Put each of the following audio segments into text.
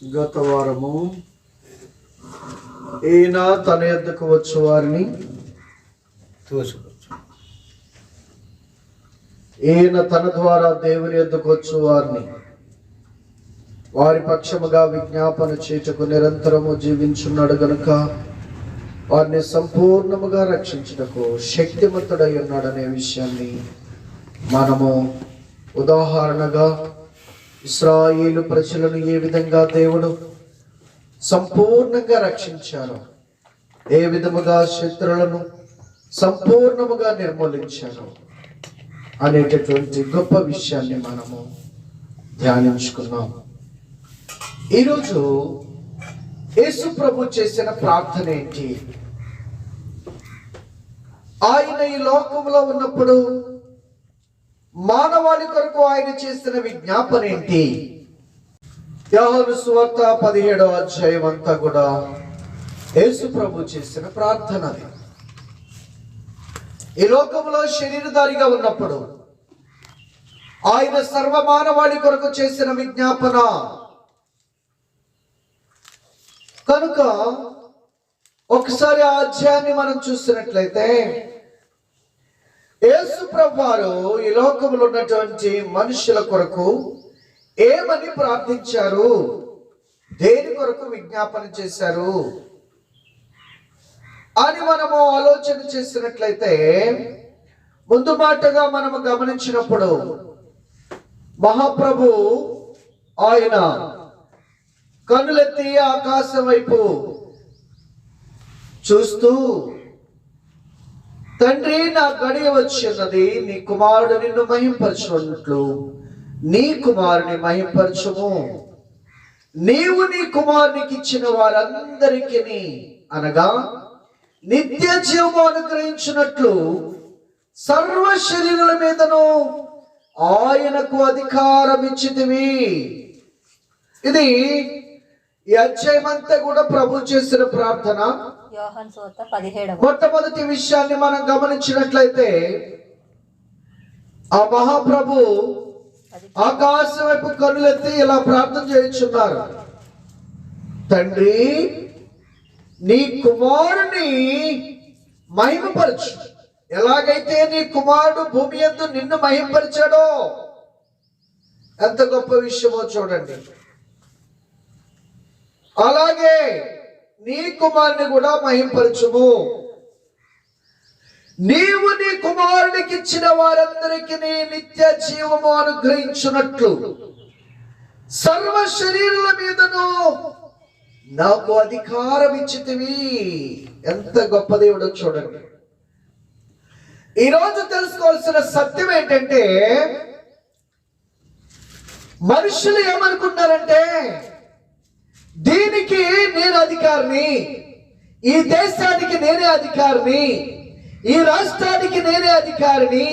గత వారము ఈయన తన యొద్దకు వచ్చు వారిని తోసిపుచ్చు, ఈయన తన ద్వారా దేవుని యొద్దకు వచ్చు వారిని వారి పక్షముగా విజ్ఞాపన చేయుటకు నిరంతరము జీవించున్నాడు గనుక వారిని సంపూర్ణముగా రక్షించుటకు శక్తిమంతుడై ఉన్నాడనే విషయాన్ని మనము ఉదాహరణగా ఇశ్రాయేలు ప్రజలను ఏ విధంగా దేవుడు సంపూర్ణంగా రక్షించారు, ఏ విధముగా శత్రులను సంపూర్ణముగా నిర్మూలించారు అనేటటువంటి గొప్ప విషయాన్ని మనము ధ్యానించుకున్నాం. ఈరోజు యేసు ప్రభు చేసిన ప్రార్థన ఏంటి? ఆయన ఈ లోకంలో ఉన్నప్పుడు మానవాళి కొరకు ఆయన చేసిన విజ్ఞాపన ఏంటి? యోహాను సువార్త 17వ అధ్యాయం అంతా కూడా యేసు ప్రభు చేసిన ప్రార్థన. ఈ లోకంలో శరీరధారిగా ఉన్నప్పుడు ఆయన సర్వ మానవాళి కొరకు చేసిన విజ్ఞాపన. కనుక ఒకసారి ఆ అధ్యాయాన్ని మనం చూసినట్లయితే యేసు ప్రభువారు ఈ లోకంలో ఉన్నటువంటి మనుషుల కొరకు ఏమని ప్రార్థించారు, దేని కొరకు విజ్ఞాపన చేశారు అని మనము ఆలోచన చేసినట్లయితే, ముందు మాటగా మనము గమనించినప్పుడు మహాప్రభు ఆయన కనులెత్తి ఆకాశం వైపు చూస్తూ, తండ్రి, నా గడియ వచ్చిన్నది, నీ కుమారుడు నిన్ను మహింపరచున్నట్లు నీ కుమారుని మహింపరచుము. నీవు నీ కుమారునికి ఇచ్చిన వారందరికీ అనగా నిత్య జీవము అనుగ్రహించినట్లు సర్వ శరీరుల మీదను ఆయనకు అధికారం ఇచ్చితివి. ఇది ఈ అధ్యాయమంతా కూడా ప్రభు చేసిన ప్రార్థన. మొట్టమొదటి విషయాన్ని మనం గమనించినట్లయితే, ఆ మహాప్రభు ఆకాశం వైపు కన్నులెత్తి ఇలా ప్రార్థన చేయించున్నారు, తండ్రి, నీ కుమారుని మహిమపరచు. ఎలాగైతే నీ కుమారుడు భూమి యందు నిన్ను మహిమపరిచాడో, ఎంత గొప్ప విషయమో చూడండి. అలాగే నీ కుమారుని కూడా మహింపరచుము. నీవు నీ కుమారునికి ఇచ్చిన వారందరికీ నిత్య జీవము అనుగ్రహించున్నట్లు సర్వ శరీరుల మీదను నాకు అధికారం ఇచ్చితివి. ఎంత గొప్ప దేవుడో చూడండి. ఈరోజు తెలుసుకోవాల్సిన సత్యం ఏంటంటే, మనుషులు ఏమనుకున్నారంటే, దీనికి నేను అధికారిని, ఈ దేశానికి నేనే అధికారిని, ఈ రాష్ట్రానికి నేనే అధికారిని,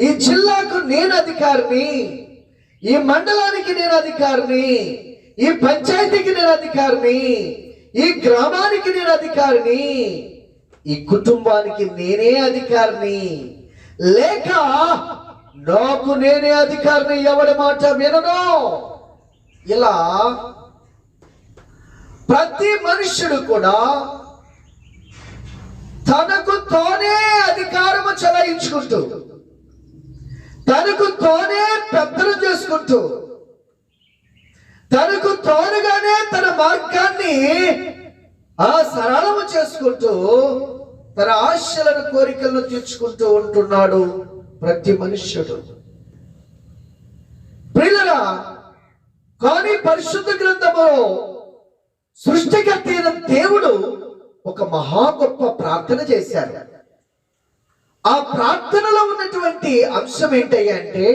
ఈ జిల్లాకు నేను అధికారిని, ఈ మండలానికి నేను అధికారిని, ఈ పంచాయతీకి నేను అధికారిని, ఈ గ్రామానికి నేను అధికారిని, ఈ కుటుంబానికి నేనే అధికారిని, లేక నాకు నేనే అధికారిని, ఎవరి మాట వినను. ఇలా ప్రతి మనుష్యుడు కూడా తనకు తానే అధికారము చెలాయించుకుంటూ, తనకు తానే పెద్దలు చేసుకుంటూ, తనకు తానుగానే తన మార్గాన్ని సరళము చేసుకుంటూ, తన ఆశలను కోరికలను తీర్చుకుంటూ ఉంటున్నాడు ప్రతి మనుష్యుడు. ప్రియులారా, కానీ పరిశుద్ధ గ్రంథములో సృష్టికర్త అయిన దేవుడు ఒక మహా గొప్ప ప్రార్థన చేశారు. ఆ ప్రార్థనలో ఉన్నటువంటి అంశం ఏంటంటే,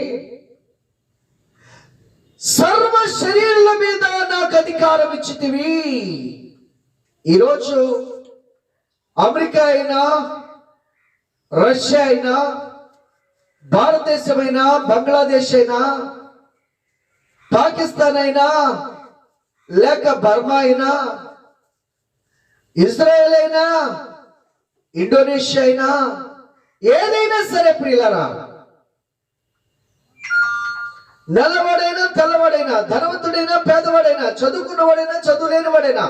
సర్వ శరీరుల మీద నాకు అధికారం ఇచ్చితివి. ఈరోజు అమెరికా అయినా, రష్యా అయినా, భారతదేశం అయినా, బంగ్లాదేశ్ అయినా, పాకిస్తాన్ అయినా, లేక బర్మా అయినా, ఇజ్రాయెల్ అయినా, ఇండోనేషియా అయినా, ఏదైనా సరే ప్రియులారా, నల్లవాడైనా తెల్లవాడైనా, ధనవంతుడైనా పేదవాడైనా, చదువుకున్నవాడైనా చదువులేనివాడైనా,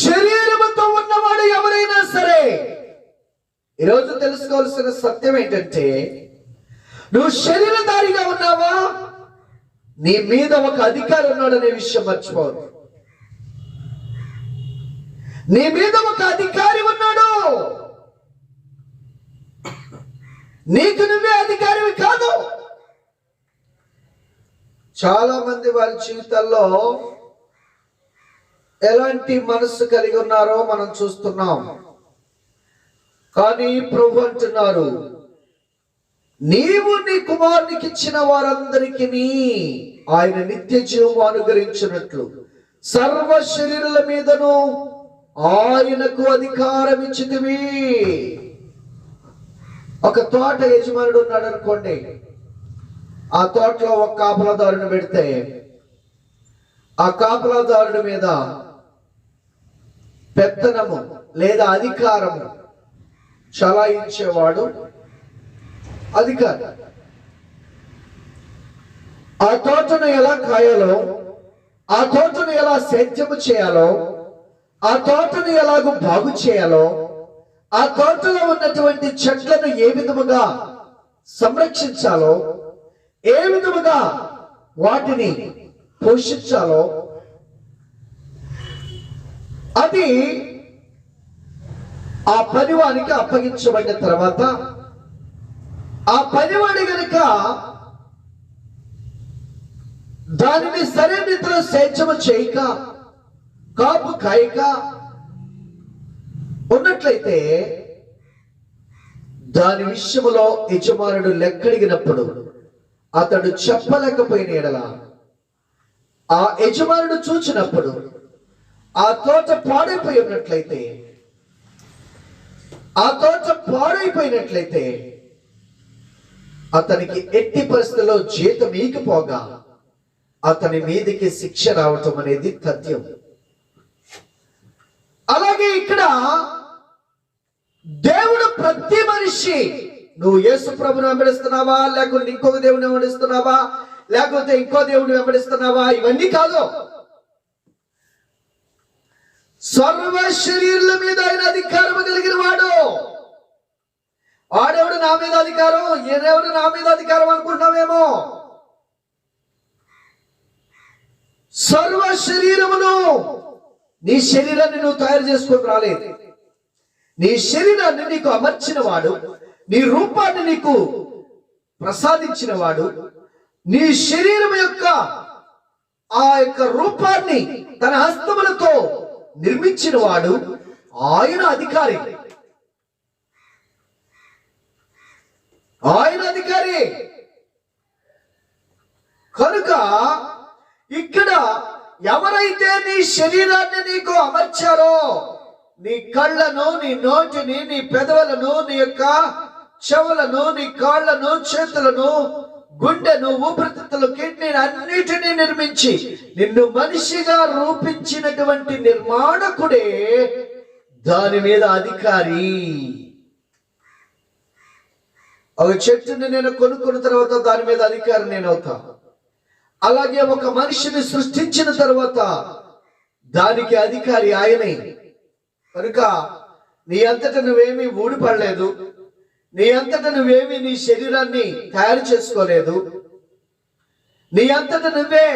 శరీరముతో ఉన్నవాడు ఎవరైనా సరే, ఈరోజు తెలుసుకోవాల్సిన సత్యం ఏంటంటే, నువ్వు శరీరధారిగా ఉన్నావా, నీ మీద ఒక అధికారి ఉన్నాడనే విషయం మర్చిపోదు. నీ మీద ఒక అధికారి ఉన్నాడు. నీకు నువ్వే అధికారివి కాదు. చాలా మంది వారి జీవితాల్లో ఎలాంటి మనస్సు కలిగి ఉన్నారో మనం చూస్తున్నాం. కానీ ప్రభు అంటున్నారు, నీవు నీ కుమారునికి ఇచ్చిన వారందరికీ ఆయన నిత్య జీవము అనుగ్రహించినట్లు సర్వ శరీరుల మీదను ఆయనకు అధికారం ఇచ్చితివి. ఒక తోట యజమానుడు ఉన్నాడు అనుకోండి. ఆ తోటలో ఒక కాపలాదారుని పెడితే ఆ కాపలాదారుడి మీద పెత్తనము లేదా అధికారము చలాయించేవాడు అధికారి. ఆ తోటను ఎలా కాయాలో, ఆ తోటను ఎలా సేద్యము చేయాలో, ఆ తోటను ఎలాగో బాగు చేయాలో, ఆ తోటలో ఉన్నటువంటి చెట్లను ఏ విధముగా సంరక్షించాలో, ఏ విధముగా వాటిని పోషించాలో, అది ఆ పనివానికి అప్పగించబడిన తర్వాత ఆ పనివాడి గనుక దానిని సరైన రీతిలో సేద్యము చేయక, కాపు కాయక ఉన్నట్లయితే దాని విషయములో యజమానుడు లెక్కడిగినప్పుడు అతడు చెప్పలేకపోయిన ఎడల, ఆ యజమానుడు చూచినప్పుడు ఆ తోట పాడైపోయి ఉన్నట్లయితే, ఆ తోట పాడైపోయినట్లయితే అతనికి ఎట్టి పరిస్థితుల్లో జీతం ఈకపోగా అతని మీదకి శిక్ష రావటం అనేది తథ్యం. అలాగే ఇక్కడ దేవుడు ప్రతి మనిషి, నువ్వు యేసు ప్రభుని వెంబడిస్తున్నావా, లేకుంటే ఇంకొక దేవుని వెంబడిస్తున్నావా, లేకపోతే ఇంకో దేవుని వెంబడిస్తున్నావా, ఇవన్నీ కాదు. సర్వ శరీరుల మీద ఆయన అధికారం కలిగిన వాడు. వాడెవడు నా మీద అధికారం, ఏదెవడు నా మీద అధికారం అనుకుంటున్నావేమో. సర్వ శరీరమును, నీ శరీరాన్ని నువ్వు తయారు చేసుకొని రాలేదు. నీ శరీరాన్ని నీకు అమర్చిన వాడు, నీ రూపాన్ని నీకు ప్రసాదించిన వాడు, నీ శరీరం యొక్క ఆ యొక్క రూపాన్ని తన హస్తములతో నిర్మించిన వాడు ఆయన అధికారి. ఆయన అధికారి కనుక ఇక్కడ ఎవరైతే నీ శరీరాన్ని నీకు అమర్చారో, నీ కళ్ళను, నీ నోటిని, నీ పెదవులను, నీ యొక్క చెవులను, నీ కాళ్లను, చేతులను, గుండెను, ఊపిరితిత్తులు, కిడ్నీని అన్నిటినీ నిర్మించి నిన్ను మనిషిగా రూపించినటువంటి నిర్మాణకుడే దాని మీద అధికారి. ఒక చెట్టుని నేను కొనుక్కున్న తర్వాత దాని మీద అధికారి నేను అవుతా. అలాగే ఒక మనిషిని సృష్టించిన తర్వాత దానికి అధికారి ఆయనే. కనుక నీ అంతటా నువ్వేమీ ఊడిపడలేదు, నీ అంతటా నువ్వేమీ నీ శరీరాన్ని తయారు చేసుకోలేదు, నీ అంతటా నువ్వే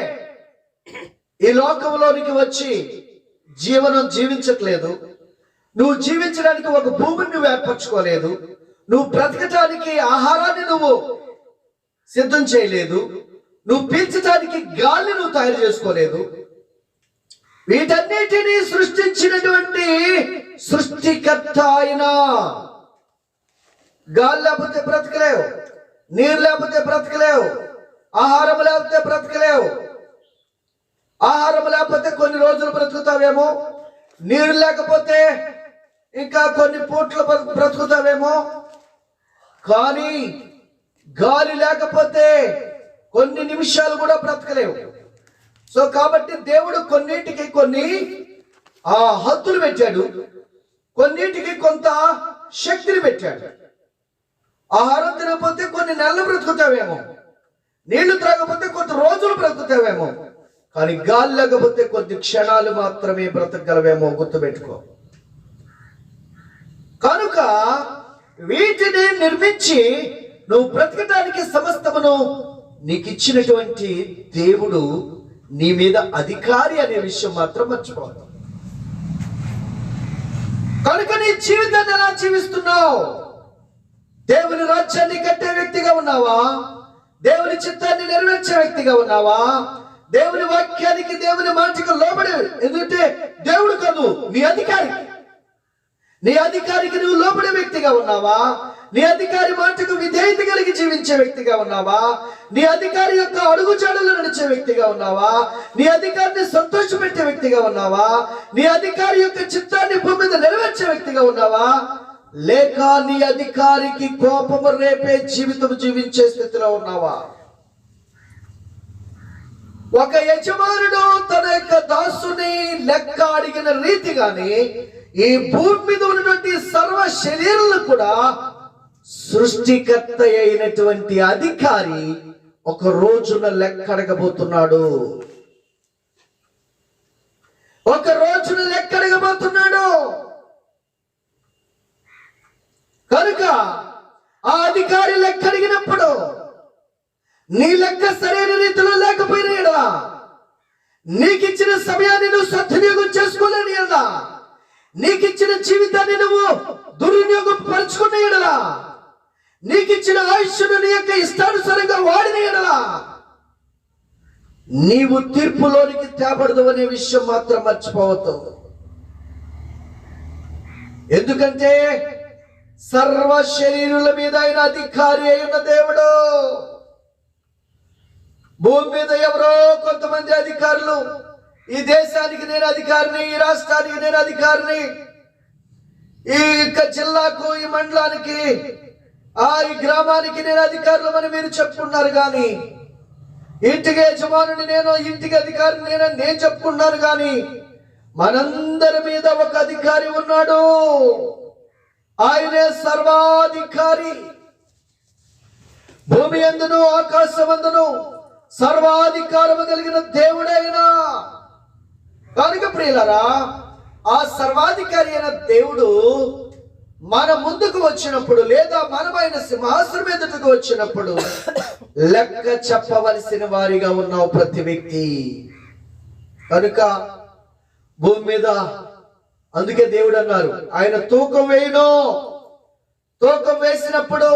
ఈ లోకంలోనికి వచ్చి జీవనం జీవించట్లేదు, నువ్వు జీవించడానికి ఒక భూమిని నువ్వు ఏర్పరచుకోలేదు, నువ్వు బ్రతకటానికి ఆహారాన్ని నువ్వు సిద్ధం చేయలేదు, నువ్వు పీల్చడానికి గాలిని నువ్వు తయారు చేసుకోలేదు. వీటన్నిటినీ సృష్టించినటువంటి సృష్టికర్త ఆయన. గాలి లేకపోతే బ్రతకలేవు, నీరు లేకపోతే బ్రతకలేవు, ఆహారం లేకపోతే బ్రతకలేవు. ఆహారం లేకపోతే కొన్ని రోజులు బ్రతుకుతావేమో, నీరు లేకపోతే ఇంకా కొన్ని పూట్లు బ్రతుకుతావేమో, కానీ గాలి లేకపోతే కొన్ని నిమిషాలు కూడా బ్రతకలేవు. సో కాబట్టి దేవుడు కొన్నిటికి కొన్ని హద్దులు పెట్టాడు, కొన్నిటికి కొంత శక్తిని పెట్టాడు. ఆహారం తినకపోతే కొన్ని నెలలు బ్రతుకుతావేమో, నీళ్లు త్రాగకపోతే కొద్ది రోజులు బ్రతుకుతావేమో, కానీ గాలి లేకపోతే కొద్ది క్షణాలు మాత్రమే బ్రతకగలవేమో, గుర్తుపెట్టుకో. కనుక వీటిని నిర్మించి నువ్వు బ్రతకడానికి సమస్తమును నీకు ఇచ్చినటువంటి దేవుడు నీ మీద అధికారి అనే విషయం మాత్రం మర్చిపోవద్దు. కనుక నీ జీవితాన్ని ఎలా జీవిస్తున్నావు? దేవుని రాజ్యాన్ని కట్టే వ్యక్తిగా ఉన్నావా? దేవుని చిత్తాన్ని నెరవేర్చే వ్యక్తిగా ఉన్నావా? దేవుని వాక్యానికి, దేవుని మాటకు లోబడి, ఎందుకంటే దేవుడు కాదు నీ అధికారి. నీ అధికారికి నువ్వు లోబడే వ్యక్తిగా ఉన్నావా? నీ అధికారి మాటకు విధేయత కలిగి జీవించే వ్యక్తిగా ఉన్నావా? నీ అధికారి యొక్క అడుగుజాడలు నడిచే వ్యక్తిగా ఉన్నావా? నీ అధికారిని సంతోషపెట్టే వ్యక్తిగా ఉన్నావా? నీ అధికారి యొక్క చిత్తాన్ని భూమి మీద నెరవేర్చే వ్యక్తిగా ఉన్నావా? లేక నీ అధికారికి కోపము రేపే జీవితం జీవించే స్థితిలో ఉన్నావా? ఒక యజమానుడు తన యొక్క దాసుని లెక్క అడిగిన రీతిగానే ఈ భూమి మీద ఉన్నటువంటి సర్వ శరీరాలను కూడా సృష్టికర్త అయినటువంటి అధికారి ఒక రోజున లెక్క అడగబోతున్నాడు. ఒక రోజున లెక్క అడగబోతున్నాడు. కనుక ఆ అధికారి లెక్క అడిగినప్పుడు నీ లెక్క సరైన రీతిలో లేకపోయినా ఎడలా, నీకిచ్చిన సమయాన్ని నువ్వు సద్వినియోగం చేసుకోలేని ఎడలా, నీకిచ్చిన జీవితాన్ని నువ్వు దుర్వినియోగం పరుచుకున్న ఎడలా, నీకిచ్చిన ఆయుష్ను నీ యొక్క ఇష్టానుసారంగా వాడిన ఎడలా నీవు తీర్పులోనికి తేబడదు అనే విషయం మాత్రం మర్చిపోవద్దు. ఎందుకంటే సర్వ శరీరుల మీద ఆయన అధికారి అయిన దేవుడు. భూమి మీద ఎవరో కొంతమంది అధికారులు, ఈ దేశానికి నేను అధికారిని, ఈ రాష్ట్రానికి నేను అధికారిని, ఈ జిల్లాకు, ఈ మండలానికి, ఈ గ్రామానికి నేను అధికారులు అని మీరు చెప్పుకున్నారు. కానీ ఇంటికి యజమానుని నేను, ఇంటికి అధికారిని నేను చెప్పుకున్నాను. కానీ మనందరి మీద ఒక అధికారి ఉన్నాడు. ఆయనే సర్వాధికారి. భూమి యందును ఆకాశమందును సర్వాధికారము కలిగిన దేవుడైనా. కనుక ప్రియులారా, ఆ సర్వాధికారి అయిన దేవుడు మన ముందుకు వచ్చినప్పుడు, లేదా మనమైన సింహాసనం ఎదుటకు వచ్చినప్పుడు లెక్క చెప్పవలసిన వారిగా ఉన్నావు ప్రతి వ్యక్తి. కనుక భూమి మీద అందుకే దేవుడు అన్నారు, ఆయన తూకం వేయును. తూకం వేసినప్పుడు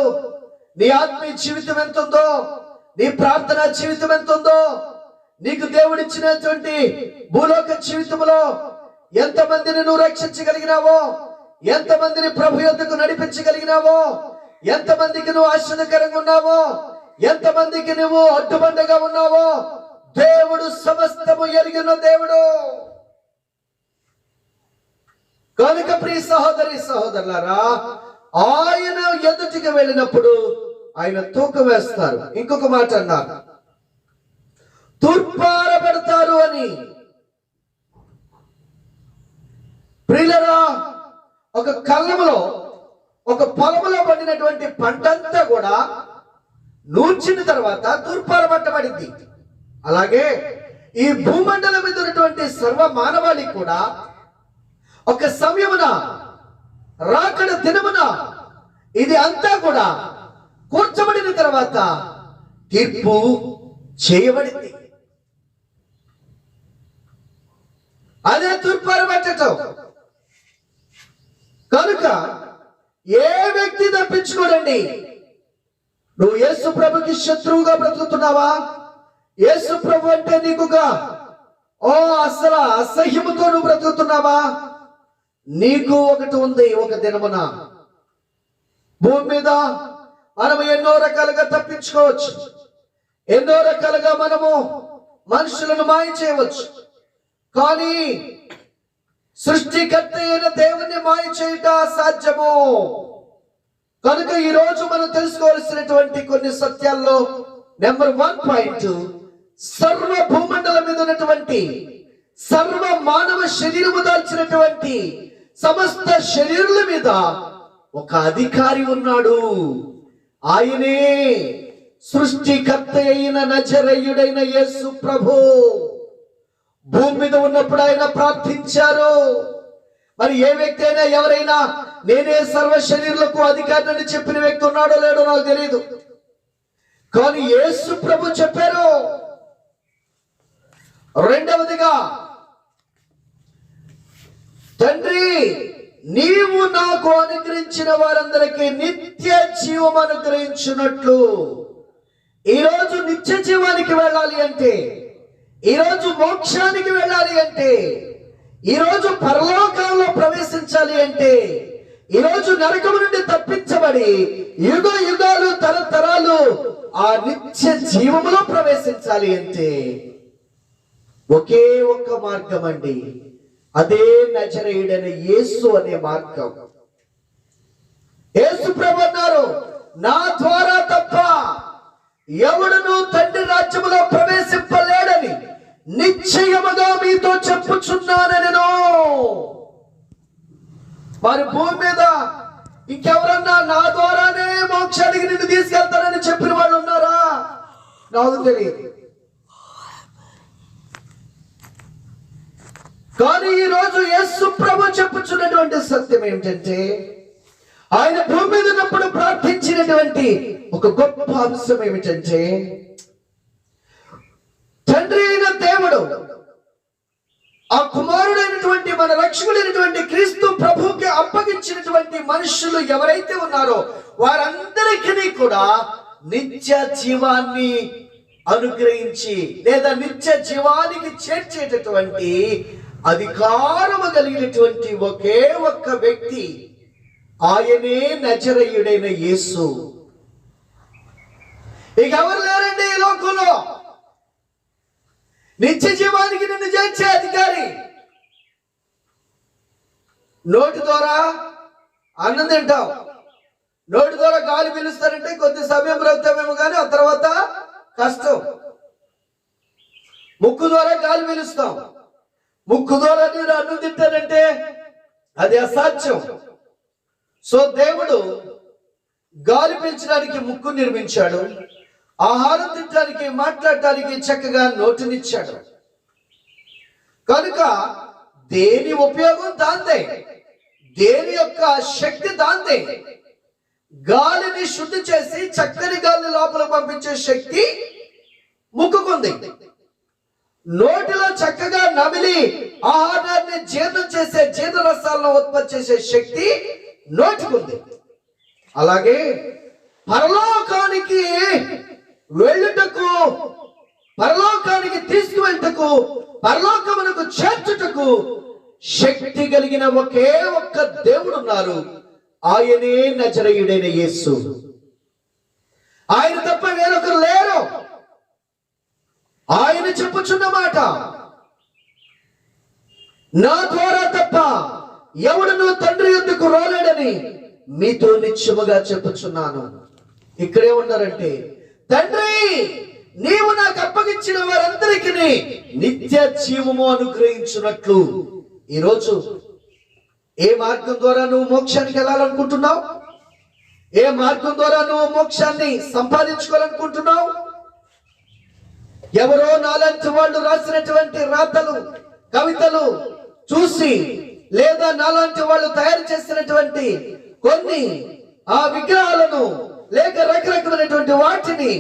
నీ ఆత్మీయ జీవితం ఎంత ఉందో, నీ ప్రార్థన జీవితం ఎంత ఉందో, నీకు దేవుడిచ్చినటువంటి భూలోక జీవితంలో ఎంతమందిని నువ్వు రక్షించగలిగినావో, ఎంతమందిని ప్రభు యొద్దకు నడిపించగలిగినావో, ఎంతమందికి నువ్వు ఆశ్చర్యకరంగా ఉన్నావో, ఎంతమందికి నువ్వు అడ్డుబండగా ఉన్నావో దేవుడు సమస్తము ఎరిగిన దేవుడు. కనుక ప్రియ సహోదరి సహోదరులారా, ఆయన ఎదుటికి వెళ్ళినప్పుడు ఆయన తూకం వేస్తారు. ఇంకొక మాట అన్నారు, తూర్పారబడతారు అని. ప్రియులరా, ఒక కళ్ళములో, ఒక పొలములో పండినటువంటి పంటంతా కూడా నూర్చిన తర్వాత తూర్పారబట్టబడింది. అలాగే ఈ భూమండలం మీద ఉన్నటువంటి సర్వ మానవాళి కూడా ఒక సమయమున, రాకడ దినమున ఇది అంతా కూడా కూర్చబడిన తర్వాత తీర్పు చేయబడింది. అదే తూర్పారబట్టటం. కనుక ఏ వ్యక్తి తప్పించుకోడండి. నువ్వు యేసు ప్రభుకి శత్రువుగా బ్రతుకుతున్నావా? యేసు ప్రభు అంటే నీకుగా అసలు అసహ్యముతో నువ్వు బ్రతుకుతున్నావా? నీకు ఒకటి ఉంది. ఒక దినమున భూమి మీద మనం ఎన్నో రకాలుగా తప్పించుకోవచ్చు, ఎన్నో రకాలుగా మనము మనుషులను మాయ చేయవచ్చు. కానీ సృష్టికర్త అయిన దేవుణ్ణి మాయ చేయట అసాధ్యము. కనుక ఈ రోజు మనం తెలుసుకోవాల్సినటువంటి కొన్ని సత్యాల్లో నెంబర్ 1 పాయింట్, సర్వ భూమండలం మీద ఉన్నటువంటి సర్వ మానవ శరీరము దాల్చినటువంటి సమస్త శరీరుల మీద ఒక అధికారి ఉన్నాడు. ఆయనే సృష్టికర్త అయిన నజరేయుడైన యేసు ప్రభు భూమి మీద ఉన్నప్పుడు ఆయన ప్రార్థించారు. మరి ఏ వ్యక్తి అయినా ఎవరైనా నేనే సర్వ శరీరులకు అధికారిని చెప్పిన వ్యక్తి ఉన్నాడో లేడో నాకు తెలియదు. కానీ యేసు ప్రభు చెప్పారు. రెండవదిగా, తండ్రి నీవు నాకు అనుగ్రహించిన వారందరికీ నిత్య జీవం అనుగ్రహించినట్లు. ఈరోజు నిత్య జీవానికి వెళ్ళాలి అంటే, ఈరోజు మోక్షానికి వెళ్ళాలి అంటే, ఈరోజు పరలోకంలో ప్రవేశించాలి అంటే, ఈరోజు నరకము నుండి తప్పించబడి యుగ యుగాలు తరతరాలు ఆ నిత్య జీవములో ప్రవేశించాలి అంటే ఒకే ఒక్క మార్గం అండి. అదే నజరేయుడైన యేసు అనే మార్గం. యేసు ప్రభు అన్నారు, నా ద్వారా తప్ప ఎవడును తండ్రి రాజ్యములో ప్రవేశింపలేడని నిశ్చయముగా మీతో చెప్పుచున్నానెను. మరి భూమి మీద ఇంకెవరన్నా నా ద్వారానే మోక్షానికి నిన్ను తీసుకెళ్తానని చెప్పిన వాళ్ళు ఉన్నారా? నాకు తెలియదు. కానీ ఈ రోజు యేసు ప్రభు చెప్పుచున్నటువంటి సత్యం ఏంటంటే, ఆయన భూమి మీద ఉన్నప్పుడు ప్రార్థించినటువంటి ఒక గొప్ప అంశం ఏమిటంటే, తండ్రి అయిన దేవుడు ఆ కుమారుడైనటువంటి మన రక్షకుడైనటువంటి క్రీస్తు ప్రభువుకి అప్పగించినటువంటి మనుషులు ఎవరైతే ఉన్నారో వారందరికీ కూడా నిత్య జీవాన్ని అనుగ్రహించి లేదా నిత్య జీవానికి చేర్చేటటువంటి అధికారము కలిగినటువంటి ఒకే ఒక్క వ్యక్తి, ఆయనే నజరేయుడైన యేసు. ఇక ఎవరు లేరండి ఈ లోకంలో. నిత్య జీవానికి నిన్ను చేర్చే అధికారి. నోటి ద్వారా అన్నం తింటాం, నోటి ద్వారా గాలి పీలుస్తారంటే కొద్ది సమయం బ్రతుకుతామేమో కానీ ఆ తర్వాత కష్టం. ముక్కు ద్వారా గాలి పీలుస్తాం, ముక్కు ద్వారా నేను అన్నం తింటానంటే అది అసాధ్యం. సో దేవుడు గాలి పీల్చడానికి ముక్కు నిర్మించాడు, ఆహారం తినడానికి మాట్లాడటానికి చక్కగా నోటినిచ్చాడు. కనుక దేని ఉపయోగం దాందే, దేని యొక్క శక్తి దాందే. గాలిని శుద్ధి చేసి చక్కని గాలిని లోపల పంపించే శక్తి ముక్కుకుంది. నోటిలో చక్కగా నమిలి ఆహారాన్ని జీర్ణం చేసే జీర్ణరసాలను ఉత్పత్తి చేసే శక్తి నోటికుంది. అలాగే పరలోకానికి వెళ్ళుటకు, పరలోకానికి తీసుకువెళ్ళటకు, పరలోకమునకు చేర్చుటకు శక్తి కలిగిన ఒకే ఒక్క దేవుడు ఉన్నారు. ఆయనే నజరేయుడైన యేసు. ఆయన తప్ప వేరొకరు లేరు. ఆయన చెప్పుచున్న మాట, నా ద్వారా తప్ప ఎవడును తండ్రి యొద్దకు రాలేడని మీతో నిశ్చయముగా చెప్పుచున్నాను. ఇక్కడే ఉన్నారంటే, తండ్రి నీవు నాకు అప్పగించిన వారందరికీ నిత్య జీవము అనుగ్రహించున్నట్లు. ఈరోజు ఏ మార్గం ద్వారా నువ్వు మోక్షానికి వెళ్ళాలనుకుంటున్నావు? ఏ మార్గం ద్వారా నువ్వు మోక్షాన్ని సంపాదించుకోవాలనుకుంటున్నావు? ఎవరో నాలాంటి వాళ్ళు రాసినటువంటి రాతలు, కవితలు చూసి, లేదా నాలాంటి వాళ్ళు తయారు చేసినటువంటి కొన్ని ఆ విగ్రహాలను లేక రకరకమైనటువంటి వాటిని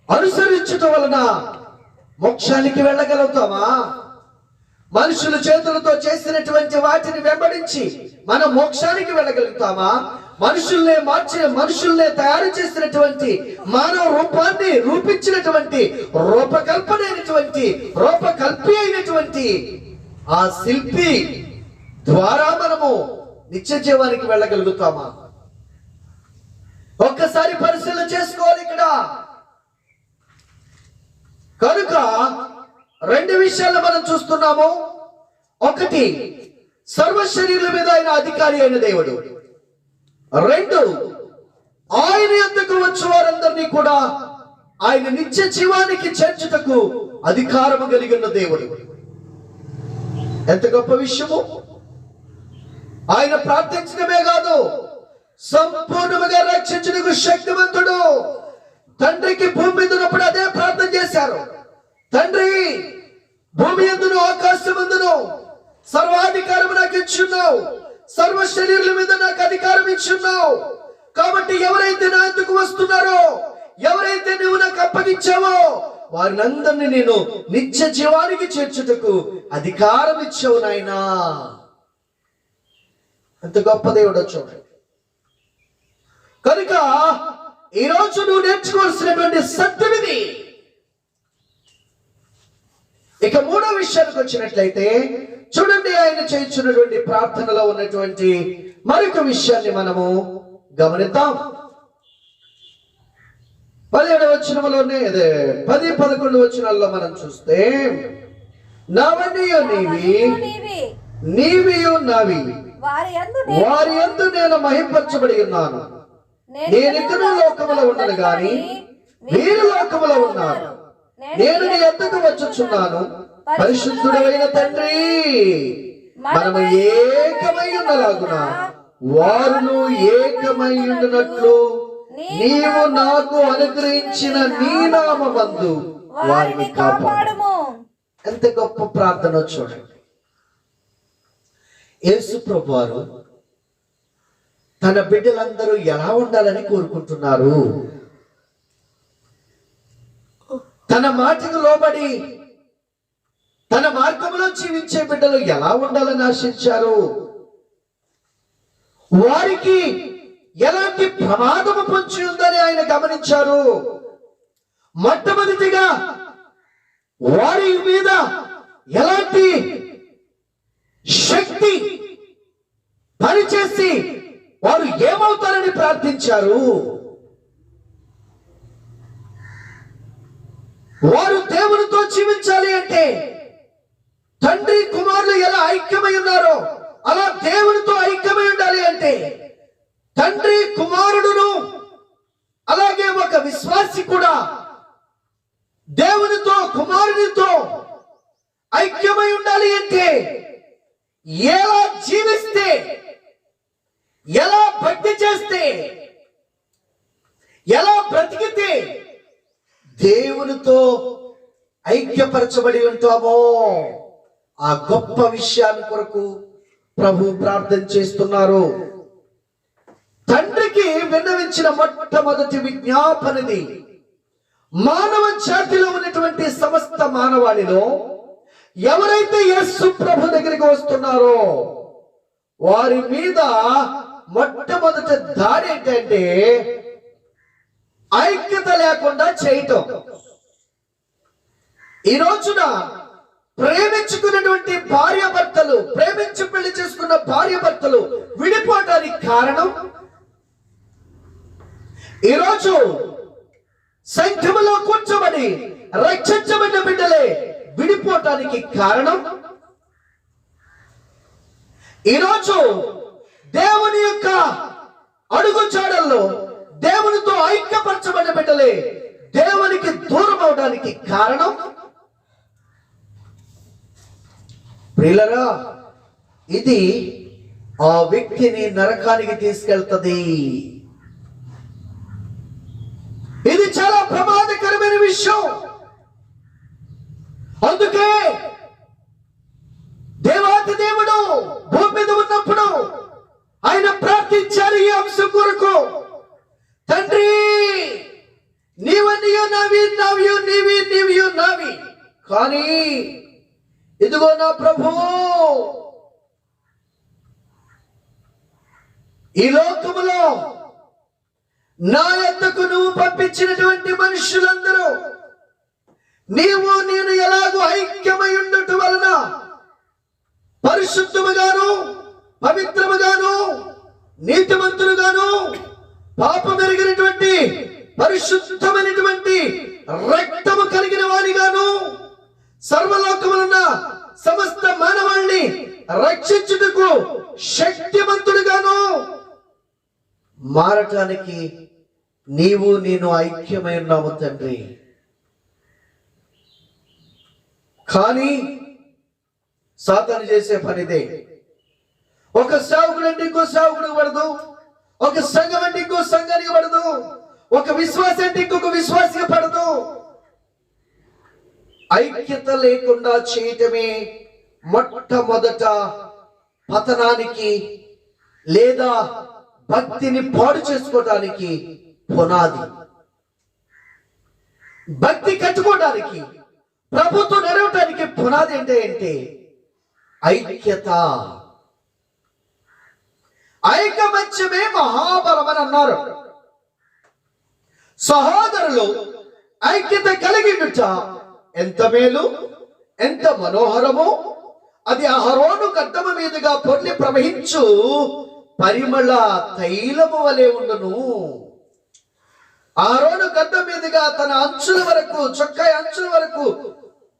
అనుసరించటం వలన మోక్షానికి వెళ్ళగలుగుతామా? మనుషుల చేతులతో చేసినటువంటి వాటిని వెంబడించి మనం మోక్షానికి వెళ్ళగలుగుతామా? మనుషుల్నే తయారు చేసినటువంటి మానవ రూపాన్ని రూపించినటువంటి రూపకల్పి అయినటువంటి ఆ శిల్పి ద్వారా మనము నిత్య జీవానికి వెళ్ళగలుగుతామా? ఒక్కసారి పరిశీలన చేసుకోవాలి ఇక్కడ. కనుక రెండు విషయాలు మనం చూస్తున్నాము. ఒకటి, సర్వ శరీరుల మీద ఆయన అధికారి అయిన దేవుడు. రెండు, ఆయన యొద్దకు వచ్చే వారందరినీ కూడా ఆయన నిత్య జీవానికి చేర్చుటకు అధికారము కలిగి ఉన్న దేవుడు. ఎంత గొప్ప విషయము! ఆయన ప్రార్థించడమే కాదు, సంపూర్ణముగా రక్షించుటకు శక్తివంతుడు. తండ్రికి భూమి మీద ఉన్నప్పుడు అదే ప్రార్థన చేశారు. తండ్రి, భూమి యందును ఆకాశమందును సర్వాధికారం నాకు ఇచ్చున్నావు, సర్వ శరీరుల మీద నాకు అధికారం ఇచ్చున్నావు. కాబట్టి ఎవరైతే నా ఎందుకు వస్తున్నారో, ఎవరైతే నువ్వు నాకు అప్పగించావో వారినందరినీ నేను నిత్య జీవానికి చేర్చుటకు అధికారం ఇచ్చావు నాయనా. ఎంత గొప్ప దేవుడో చూడండి. కనుక ఈరోజు నువ్వు నేర్చుకోవాల్సినటువంటి సత్యం ఇది. ఇక మూడో విషయానికి వచ్చినట్లయితే చూడండి, ఆయన చేయించున్నటువంటి ప్రార్థనలో ఉన్నటువంటి మరొక విషయాన్ని మనము గమనిద్దాం. 17వ వచనంలోనే 10-11 వచనాల్లో మనం చూస్తే, నావనియు నీవి, నీవియు నావి, వారి యందు నేను మహింపరచబడి ఉన్నాను. నేనిద్దరు లోకములో ఉండను గాని వీరు లోకములో ఉన్నారు. నేను నీ యొద్దకు వచ్చుచున్నాను. పరిశుద్ధుడైన తండ్రి, మనము ఏకమై ఉన్నలాగున వారును ఏకమై ఉండునట్లు నీవు నాకు అనుగ్రహించిన నీ నామమందు వారిని కాపాడుము. ఎంత గొప్ప ప్రార్థన చూడండి. యేసు ప్రభువారు తన బిడ్డలందరూ ఎలా ఉండాలని కోరుకుంటున్నారు? తన మాటకు లోబడి తన మార్గంలో జీవించే బిడ్డలు ఎలా ఉండాలని ఆశించారు? వారికి ఎలాంటి ప్రమాదము పొంచి ఉందని ఆయన గమనించారు. మొట్టమొదటిగా వారి మీద ఎలాంటి శక్తి పనిచేసి వారు ఏమవుతారని ప్రార్థించారు. వారు దేవునితో జీవించాలి అంటే తండ్రి కుమారులు ఎలా ఐక్యమై ఉన్నారో అలా దేవునితో ఐక్యమై ఉండాలి అంటే తండ్రి కుమారుడును అలాగే ఒక విశ్వాసి కూడా దేవునితో కుమారునితో ఐక్యమై ఉండాలి అంటే ఎలా జీవిస్తే, ఎలా భక్తి చేస్తే, ఎలా బ్రతికితే దేవునితో ఐక్యపరచబడి ఉంటామో ఆ గొప్ప విషయాన్ని కొరకు ప్రభు ప్రార్థన చేస్తున్నారు. తండ్రికి విన్నవించిన మొట్టమొదటి విజ్ఞాపనది మానవ జాతిలో ఉన్నటువంటి సమస్త మానవాళిలో ఎవరైతే యేసు ప్రభు దగ్గరికి వస్తున్నారో వారి మీద మొట్టమొదటి దాడి ఏంటంటే ఐక్యత లేకుండా చేయటం. ఈ రోజున ప్రేమించుకున్నటువంటి భార్యాభర్తలు, ప్రేమించి పెళ్లి చేసుకున్న భార్యాభర్తలు విడిపోవడానికి కారణం, ఈరోజు సంఘములో కూర్చోబడి రక్షించబడిన బిడ్డలే విడిపోవటానికి కారణం, ఈరోజు దేవుని యొక్క అడుగుజాడల్లో దేవునితో ఐక్యపరచబడిన బిడ్డలే దేవునికి దూరం అవడానికి కారణం. ప్రియులారా, ఇది ఆ వ్యక్తిని నరకానికి తీసుకెళ్తుంది. ఇది చాలా ప్రమాదకరమైన విషయం. అందుకే దేవాతి దేవుడు భూమి మీద ఉన్నప్పుడు ఆయన ప్రార్థించారు ఈ అంశం కొరకు. తండ్రి, నీవనియో నావి, నావియో నీవి, నీవియో నావి. కానీ ఇదిగో నా ప్రభు, ఈ లోకములో నా యొద్దకు నువ్వు పంపించినటువంటి మనుషులందరూ నీవు నేను ఎలాగో ఐక్యమై ఉండటం వలన పరిశుద్ధముగాను, పవిత్రముగాను, నీతిమంతులుగాను, పాపం ఎరిగినటువంటి పరిశుద్ధమైనటువంటి రక్తము కలిగిన వారిగాను, సర్వలోకములున్న సమస్త మానవాళిని రక్షించుటకు శక్తిమంతుడుగాను మారటానికి నీవు నేను ఐక్యమై ఉన్నాము తండ్రి. కానీ సాతాను చేసే పనిదే. ఒక సేవకుడు అంటే ఇంకో సేవకుడికి పడదు, ఒక సంఘం అంటే ఇంకో సంఘానికి పడదు, ఒక విశ్వాసం అంటే ఇంకొక విశ్వాసిగా పడదు. ఐక్యత లేకుండా చేయటమే మొట్టమొదట పతనానికి లేదా భక్తిని పాడు చేసుకోవడానికి పునాది. భక్తి కట్టుకోవడానికి, ప్రభుత్వం నడవటానికి పునాది ఏంటంటే ఐక్యత. ఐకమత్యమే మహాబలం అని అన్నారు. సహోదరులు ఐక్యత కలిగి ఉండుట ఎంత మేలు, ఎంత మనోహరమో. అది అహరోను గడ్డము మీదుగా పొర్లి ప్రవహించు పరిమళ తైలము వలె ఉండును. అహరోను గడ్డ మీదుగా తన అంచుల వరకు, చొక్కాయి అంచుల వరకు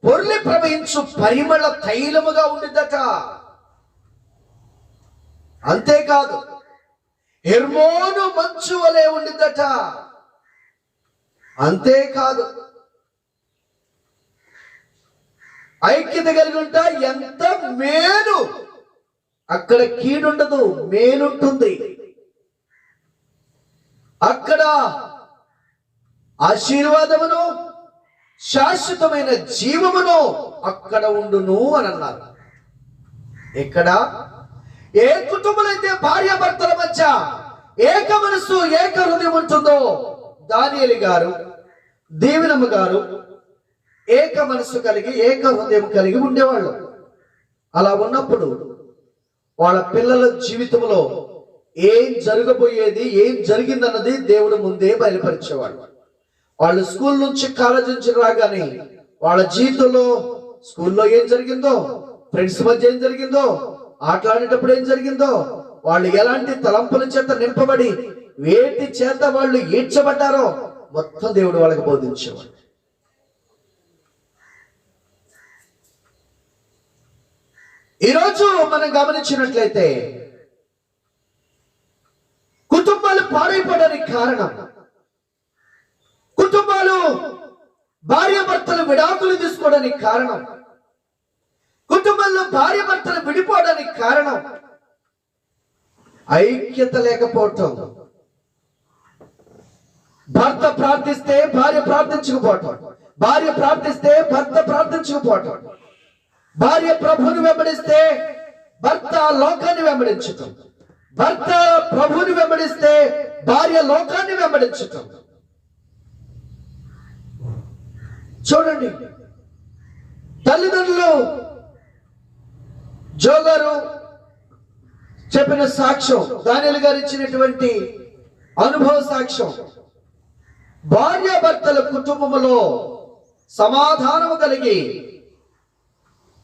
పొర్లి ప్రవహించు పరిమళ తైలముగా ఉండిద్దట. అంతేకాదు, హెర్మోను మంచు వలె ఉండిద్దట. అంతేకాదు, ఐక్యత కలిగి ఉంటా ఎంత మేలు. అక్కడ కీడుండదు, మేలుంటుంది. అక్కడ ఆశీర్వాదమును, శాశ్వతమైన జీవమును అక్కడ ఉండును అని అన్నారు. ఇక్కడ ఏ కుటుంబాలైతే భార్యాభర్తల మధ్య ఏక మనస్సు, ఏక హృదయం ఉంటుందో, దానియేలు గారు, దీవెనమ్మ గారు ఏక మనస్సు కలిగి, ఏక హృదయం కలిగి ఉండేవాళ్ళు. అలా ఉన్నప్పుడు వాళ్ళ పిల్లల జీవితంలో ఏం జరగబోయేది, ఏం జరిగిందన్నది దేవుడు ముందే బయలుపరిచేవాడు. వాళ్ళు స్కూల్ నుంచి, కాలేజ్ నుంచి రాగానే వాళ్ళ జీవితంలో స్కూల్లో ఏం జరిగిందో, ఫ్రెండ్స్ మధ్య ఏం జరిగిందో, ఆటలాడేటప్పుడు ఏం జరిగిందో, వాళ్ళు ఎలాంటి తలంపుల చేత నింపబడి వేటి చేత వాళ్ళు ఈడ్చబడ్డారో మొత్తం దేవుడు వాళ్ళకి బోధించేవాడు. ఈరోజు మనం గమనించినట్లయితే కుటుంబాలు పాడైపోవడానికి కారణం, కుటుంబాలు భార్యాభర్తలు విడాకులు తీసుకోవడానికి కారణం, కుటుంబంలో భార్యాభర్తలు విడిపోవడానికి కారణం ఐక్యత లేకపోవటం. భర్త ప్రార్థిస్తే భార్య ప్రార్థించకపోవటం, భార్య ప్రార్థిస్తే భర్త ప్రార్థించకపోవటం, భార్య ప్రభుని వెంబడిస్తే భర్త లోకాన్ని వెంబడించటం, భర్త ప్రభుని వెంబడిస్తే భార్య లోకాన్ని వెంబడించటం. చూడండి, తల్లిదండ్రులు జోగారు చెప్పిన సాక్ష్యం, దానియేలు గారు ఇచ్చినటువంటి అనుభవ సాక్ష్యం. భార్యాభర్తల కుటుంబములో సమాధానము కలిగి,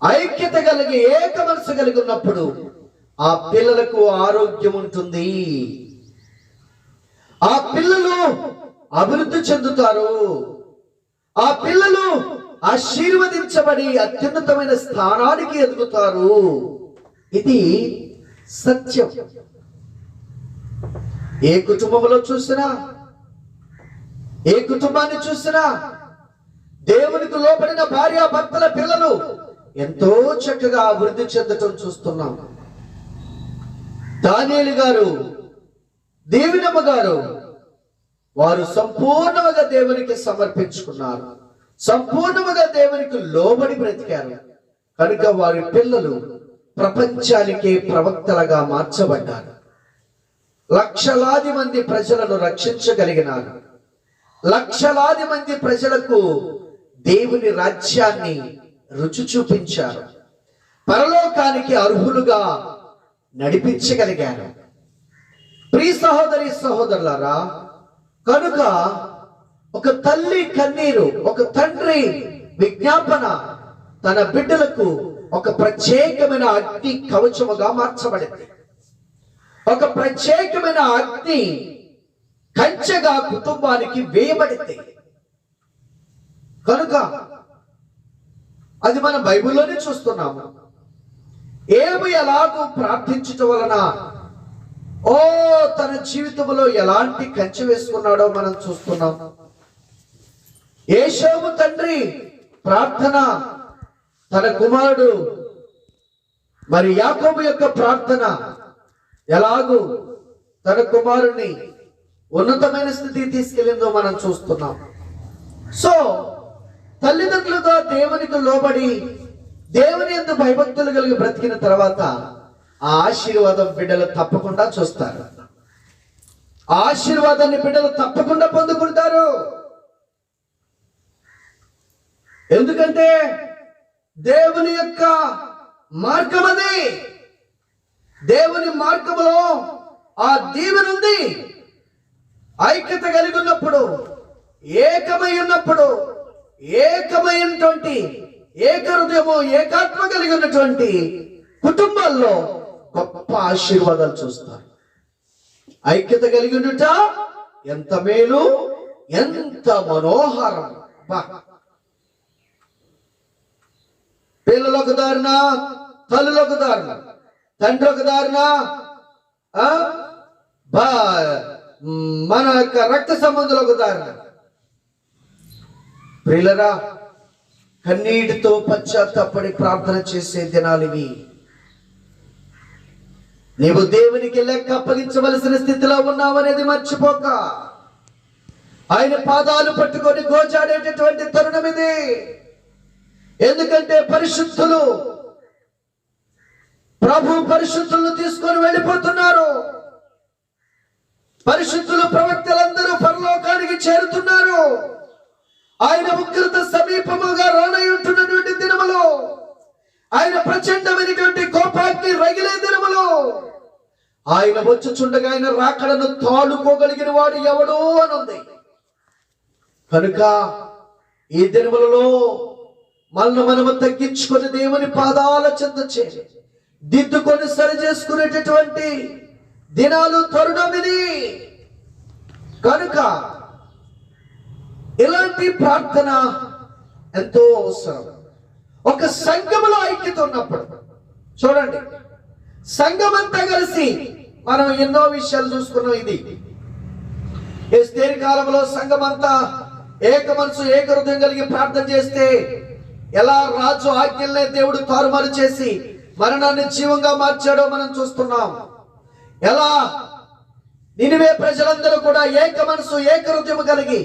ఐక్యత కలిగి, ఏక మనసు కలిగి ఉన్నప్పుడు ఆ పిల్లలకు ఆరోగ్యం ఉంటుంది. ఆ పిల్లలు అభివృద్ధి చెందుతారు. ఆ పిల్లలు ఆశీర్వదించబడి అత్యున్నతమైన స్థానానికి ఎదుగుతారు. ఇది సత్యం. ఏ కుటుంబంలో చూసినా, ఏ కుటుంబాన్ని చూసినా దేవునికి లోబడిన భార్యాభర్తల పిల్లలు ఎంతో చక్కగా అభివృద్ధి చెందటం చూస్తున్నాం. దానియేలు గారు, దీవెనమ్మ గారు, వారు సంపూర్ణంగా దేవునికి సమర్పించుకున్నారు, సంపూర్ణంగా దేవునికి లోబడి బ్రతికారు. కనుక వారి పిల్లలు ప్రపంచానికి ప్రవక్తలుగా మార్చబడ్డారు. లక్షలాది మంది ప్రజలను రక్షించగలిగినారు. లక్షలాది మంది ప్రజలకు దేవుని రాజ్యాన్ని రుచి చూపించారు. పరలోకానికి అర్హులుగా నడిపించగలిగారు. ప్రియ సహోదరి సహోదరులారా, కనుక ఒక తల్లి కన్నీరు, ఒక తండ్రి విజ్ఞాపన తన బిడ్డలకు ఒక ప్రత్యేకమైన అగ్ని కవచముగా మార్చబడింది. ఒక ప్రత్యేకమైన అగ్ని కంచెగా కుటుంబానికి వేయబడింది. కనుక అది మన బైబిల్లోనే చూస్తున్నాము. ఏమి ఎలాగూ ప్రార్థించటం వలన తన జీవితంలో ఎలాంటి కంచె వేసుకున్నాడో మనం చూస్తున్నాం. ఏషావు తండ్రి ప్రార్థన, తన కుమారుడు మరి యాకోబు యొక్క ప్రార్థన ఎలాగూ తన కుమారుని ఉన్నతమైన స్థితికి తీసుకెళ్ళిందో మనం చూస్తున్నాం. సో తల్లిదండ్రులుగా దేవునికి లోబడి దేవుని యందు భయభక్తులు కలిగి బ్రతికిన తర్వాత ఆ ఆశీర్వాదం బిడ్డలు తప్పకుండా చూస్తారు. ఆ ఆశీర్వాదాన్ని బిడ్డలు తప్పకుండా పొందుకుంటారు. ఎందుకంటే దేవుని యొక్క మార్గం అది. దేవుని మార్గములో ఆ దీవెన ఉంది. ఐక్యత కలిగి ఉన్నప్పుడు, ఏకమై ఉన్నప్పుడు, ఏకమైనటువంటి ఏకహృదయము ఏకాత్మ కలిగి ఉన్నటువంటి కుటుంబాల్లో గొప్ప ఆశీర్వాదాలు చూస్తారు. ఐక్యత కలిగి ఉండుట ఎంత మేలు, ఎంత మనోహరం. పిల్లలకు దారిన, తల్లులకు దారిన, తండ్రికి దారిన, మన యొక్క రక్త సంబంధులకు దారిన. ప్రియులరా, కన్నీటితో పశ్చాత్తాపడి ప్రార్థన చేసే దినాలివి. నీవు దేవునికి లెక్క అప్పగించవలసిన స్థితిలో ఉన్నావనేది మర్చిపోక, ఆయన పాదాలు పట్టుకొని గోచాడేటటువంటి తరుణం ఇది. ఎందుకంటే పరిశుద్ధులు ప్రభు పరిశుద్ధులను తీసుకొని వెళ్ళిపోతున్నారు. పరిశుద్ధులు ప్రవక్తలందరూ పరలోకానికి చేరుతున్నారు. ఆయన ఉగ్రత సమీపముగా రానయ్యుంటున్నటువంటి దినములో, ఆయన ప్రచండమైనటువంటి కోపాగ్ని రగిలే దినములో, ఆయన వచ్చుచుండగా ఆయన రాకడను తాళుకోగలిగిన వాడు ఎవడో అనుంది. కనుక ఈ దినములలో మనము తగ్గించుకొని దేవుని పాదాల చెంత చేరి దిద్దుకొని సరి చేసుకునేటటువంటి దినాలు తరుణం ఇది. కనుక ఇలాంటి ప్రార్థన ఎంతో అవసరం. ఒక సంఘములో ఐక్యత ఉన్నప్పుడు చూడండి, సంఘమంతా కలిసి మనం ఎన్నో విషయాలు చూసుకున్నాం. ఇది ఎస్తేరు కాలంలో సంఘమంతా ఏక మనసు ఏక హృదయం కలిగి ప్రార్థన చేస్తే ఎలా రాజు ఆజ్ఞల్నే దేవుడు తారుమారు చేసి మరణాన్ని జీవంగా మార్చాడో మనం చూస్తున్నాం. ఎలా నినివే ప్రజలందరూ కూడా ఏక మనసు ఏక హృదయం కలిగి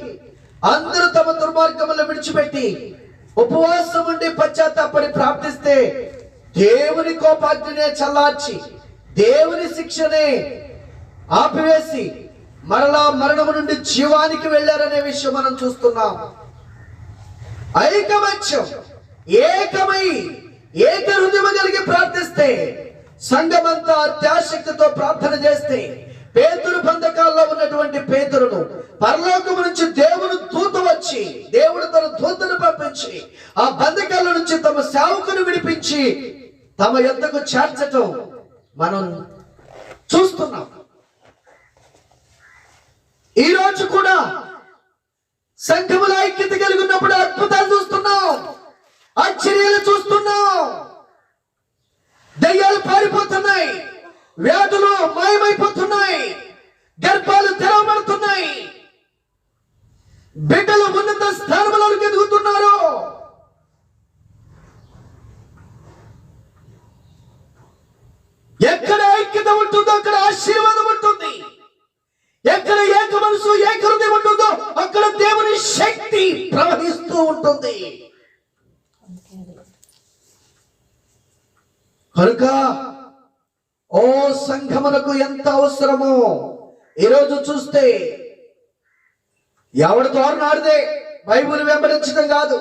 అందరూ తమ దుర్మార్గములను విడిచిపెట్టి ఉపవాసం ఉండి పశ్చాత్తాపడి ప్రార్థిస్తే దేవుని కోపాగ్నినే చల్లార్చి దేవుని శిక్షనే ఆపివేసి మరలా మరణము నుండి జీవానికి వెళ్ళారనే విషయం మనం చూస్తున్నాం. ఐకమత్యం, ఏకమై ఏక హృదయం కలిగి ప్రార్థిస్తే, సంఘమంతా అత్యాశక్తితో ప్రార్థన చేస్తే, పేతురు బంధకాల్లో ఉన్నటువంటి పేతురును పరలోకము నుంచి దేవుని దూత వచ్చి, దేవుడు తన దూతను పంపించి ఆ బంధకాల నుంచి తమ సేవకును విడిపించి తమ యొద్దకు చేర్చటం మనం చూస్తున్నాం. ఈ రోజు కూడా సంఘముల ఐక్యత కలిగి ఉన్నప్పుడు అద్భుతాలు చూస్తున్నాం, ఆశ్చర్యాలు చూస్తున్నాం. దయ్యాలు పారిపోతున్నాయి, వ్యాధులు మాయమైపోతున్నాయి, గర్భాలు తెరవబడుతున్నాయి, బిడ్డలు ఉన్నత స్థానములకు ఎదుగుతున్నారు. ఎక్కడ ఐక్యత ఉంటుందో అక్కడ ఆశీర్వాదం ఉంటుంది. ఎక్కడ ఏక మనసు ఏక హృదయం ఉంటుందో అక్కడ దేవుని శక్తి ప్రవహిస్తూ ఉంటుంది. కనుక ఓ సంఘమునకు ఎంత అవసరమో ఈరోజు చూస్తే ఎవరి తోరనాడిదే బైబిల్ వెంబడించడం కాదు.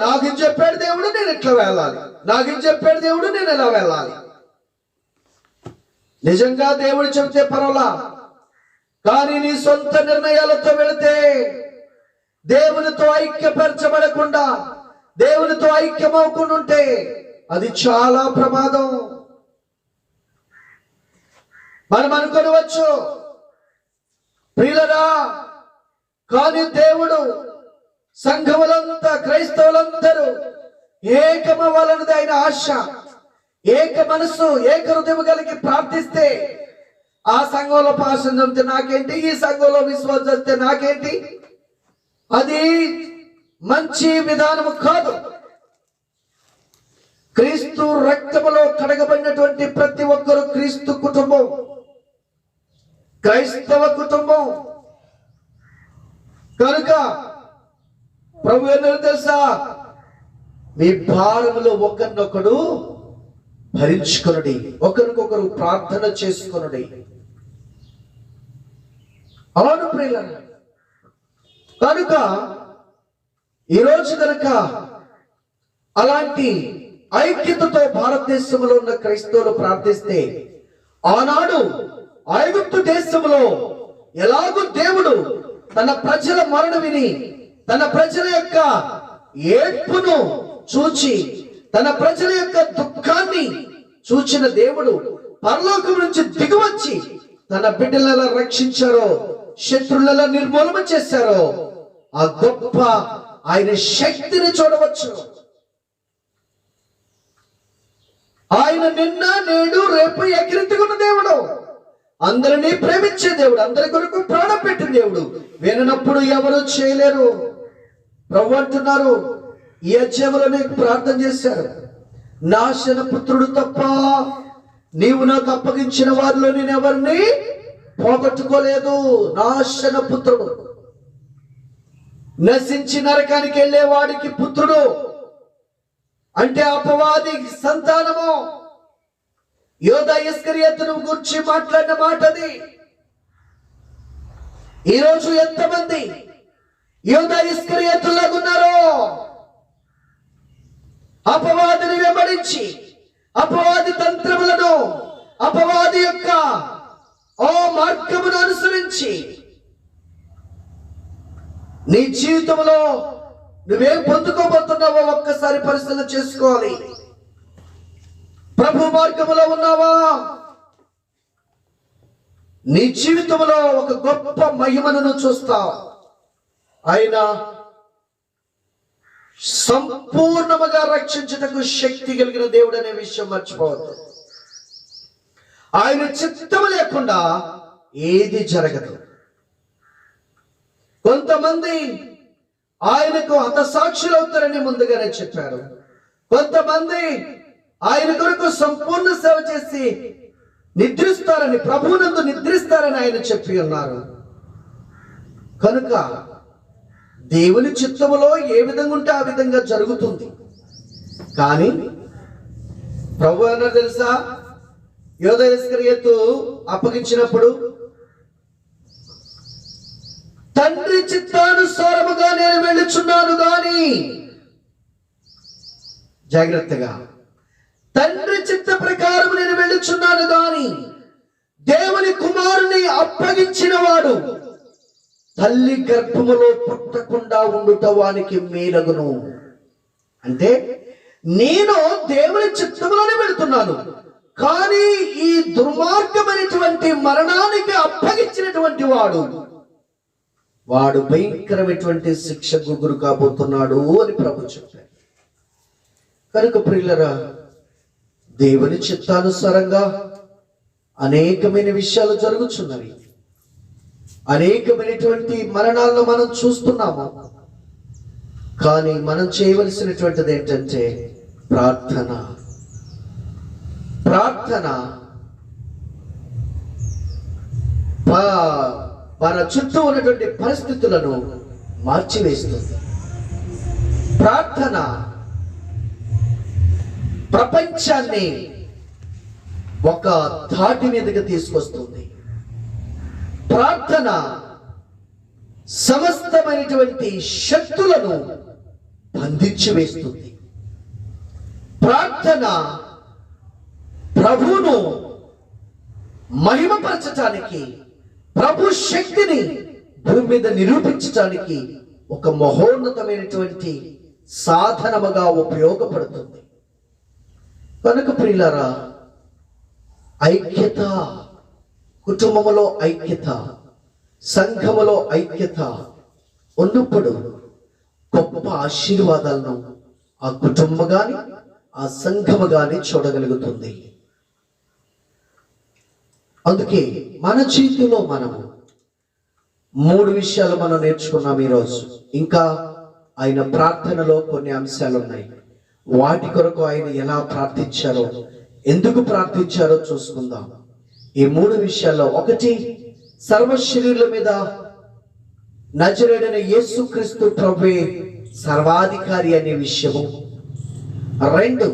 నాకు ఇది చెప్పాడు దేవుడు నేను ఎట్లా వెళ్ళాలి, నాకు ఇది చెప్పాడు దేవుడు నేను ఎలా వెళ్ళాలి. నిజంగా దేవుడు చెబితే పర్వాలా, కానీ నీ సొంత నిర్ణయాలతో వెళితే, దేవునితో ఐక్యపరచబడకుండా దేవునితో ఐక్యమవకుండా ఉంటే అది చాలా ప్రమాదం. మనం అనుకోవచ్చు ప్రియులరా, కానీ దేవుడు సంఘములంతా క్రైస్తవులందరూ ఏకమవ్వాలన్నది ఆయన ఆశ. ఏక మనసు ఏక హృదయం కలిగి ప్రార్థిస్తే ఆ సంఘంలో పాఠం చదివితే నాకేంటి, ఈ సంఘంలో విశ్వాసం చేస్తే నాకేంటి, అది మంచి విధానము కాదు. క్రీస్తు రక్తములో కడగబడినటువంటి ప్రతి ఒక్కరు క్రీస్తు కుటుంబం. క్రైస్తవ కుటుంబం కనుక ప్రభు ఏమో తెలుసా, మీ భారములో ఒకరినొకడు భరించుకొనుడి, ఒకరికొకరు ప్రార్థన చేసుకొనుడి. అవును ప్రియులారా, కనుక ఈరోజు కనుక అలాంటి ఐక్యతతో భారతదేశంలో ఉన్న క్రైస్తవులు ప్రార్థిస్తే, ఆనాడు ఐగుప్తు దేశంలో ఎలాగూ దేవుడు తన ప్రజల మరణ విని, తన ప్రజల యొక్క ఏడ్పును చూచి, తన ప్రజల యొక్క దుఃఖాన్ని చూచిన దేవుడు పరలోకం నుంచి దిగువచ్చి తన బిడ్డలను రక్షించారో, శత్రువులను నిర్మూలన చేశారో, ఆ గొప్ప ఆయన శక్తిని చూడవచ్చు. ఆయన నిన్న నేడు రేపు ఎగిరెత్తుకున్న దేవుడు, అందరినీ ప్రేమించే దేవుడు, అందరి కొరకు ప్రాణం పెట్టిన దేవుడు. విననప్పుడు ఎవరు చేయలేరు. ప్రభు అంటున్నారు, ఈ అధ్యాయంలోనే ప్రార్థన చేశారు, నాశన పుత్రుడు తప్ప నీవు నాకు అప్పగించిన వారిలో నేను ఎవరిని పోగొట్టుకోలేదు. నాశన పుత్రుడు, నశించి నరకానికి వెళ్ళే వాడికి పుత్రుడు అంటే అపవాది సంతానము. యోధా ఇస్కరియోతును గురించి మాట్లాడిన మాట అది. ఈరోజు ఎంతమంది యోధా ఇస్కరియోతులాగా ఉన్నారో, అపవాదిని వెంబడించి, అపవాది తంత్రములను, అపవాది యొక్క మార్గమును అనుసరించి నీ జీవితంలో నువ్వేం పొందుకోబోతున్నావో ఒక్కసారి పరిశీలన చేసుకోవాలి. ప్రభు మార్గములో ఉన్నావా? నీ జీవితంలో ఒక గొప్ప మహిమను చూస్తావు. ఆయన సంపూర్ణముగా రక్షించుటకు శక్తి కలిగిన దేవుడు అనే విషయం మర్చిపోవద్దు. ఆయన చిత్తము లేకుండా ఏది జరగదు. కొంతమంది ఆయనకు హతసాక్షులు అవుతారని ముందుగానే చెప్పారు. కొంతమంది ఆయన కొరకు సంపూర్ణ సేవ చేసి నిద్రిస్తారని, ప్రభువునందు నిద్రిస్తారని ఆయన చెప్పి ఉన్నారు. కనుక దేవుని చిత్తములో ఏ విధంగా ఉంటే ఆ విధంగా జరుగుతుంది. కానీ ప్రభు అన్నారు తెలుసా, యోధా ఇస్కరియోతు అప్పగించినప్పుడు తండ్రి చిత్తానుసారముగా నేను వెళ్ళుచున్నాను గాని, జాగ్రత్తగా, తండ్రి చిత్త ప్రకారం నేను వెళ్ళుచున్నాను గాని దేవుని కుమారుని అప్పగించిన వాడు తల్లి గర్భములో పుట్టకుండా ఉండుట వానికి మేలగును. అంటే నేను దేవుని చిత్తములోనే వెళుతున్నాను, కానీ ఈ దుర్మార్గమైనటువంటి మరణానికి అప్పగించినటువంటి వాడు భయంకరమైనటువంటి శిక్షకు గురి కాబోతున్నాడు అని ప్రభు చెప్పారు. కనుక ప్రియులరా, దేవుని చిత్తానుసారంగా అనేకమైన విషయాలు జరుగుతున్నవి. అనేకమైనటువంటి మరణాలను మనం చూస్తున్నాము. కానీ మనం చేయవలసినటువంటిది ఏంటంటే ప్రార్థన. ప్రార్థన మన చుట్టూ ఉన్నటువంటి పరిస్థితులను మార్చివేస్తుంది. ప్రార్థన ప్రపంచాన్ని ఒక ధాటి మీదకి తీసుకొస్తుంది. ప్రార్థన సమస్తమైనటువంటి శక్తులను బంధించి వేస్తుంది. ప్రార్థన ప్రభువును మహిమపరచటానికి, ప్రభు శక్తిని భూమి మీద నిరూపించటానికి ఒక మహోన్నతమైనటువంటి సాధనముగా ఉపయోగపడుతుంది. కనుక ప్రియులారా, ఐక్యత, కుటుంబములో ఐక్యత, సంఘములో ఐక్యత ఉన్నప్పుడు గొప్ప ఆశీర్వాదాలను ఆ కుటుంబం గాని ఆ సంఘము గాని చూడగలుగుతుంది. అందుకే మన జీవితంలో మనము 3 విషయాలు మనం నేర్చుకున్నాం ఈరోజు. ఇంకా ఆయన ప్రార్థనలో కొన్ని అంశాలు ఉన్నాయి. వాటి కొరకు ఆయన ఎలా ప్రార్థించారో, ఎందుకు ప్రార్థించారో చూసుకుందాం. ఈ 3 విషయాల్లో ఒకటి సర్వ శరీరుల మీద నజరేయుడైన యేసుక్రీస్తు ప్రభువే సర్వాధికారి అనే విషయము. 2,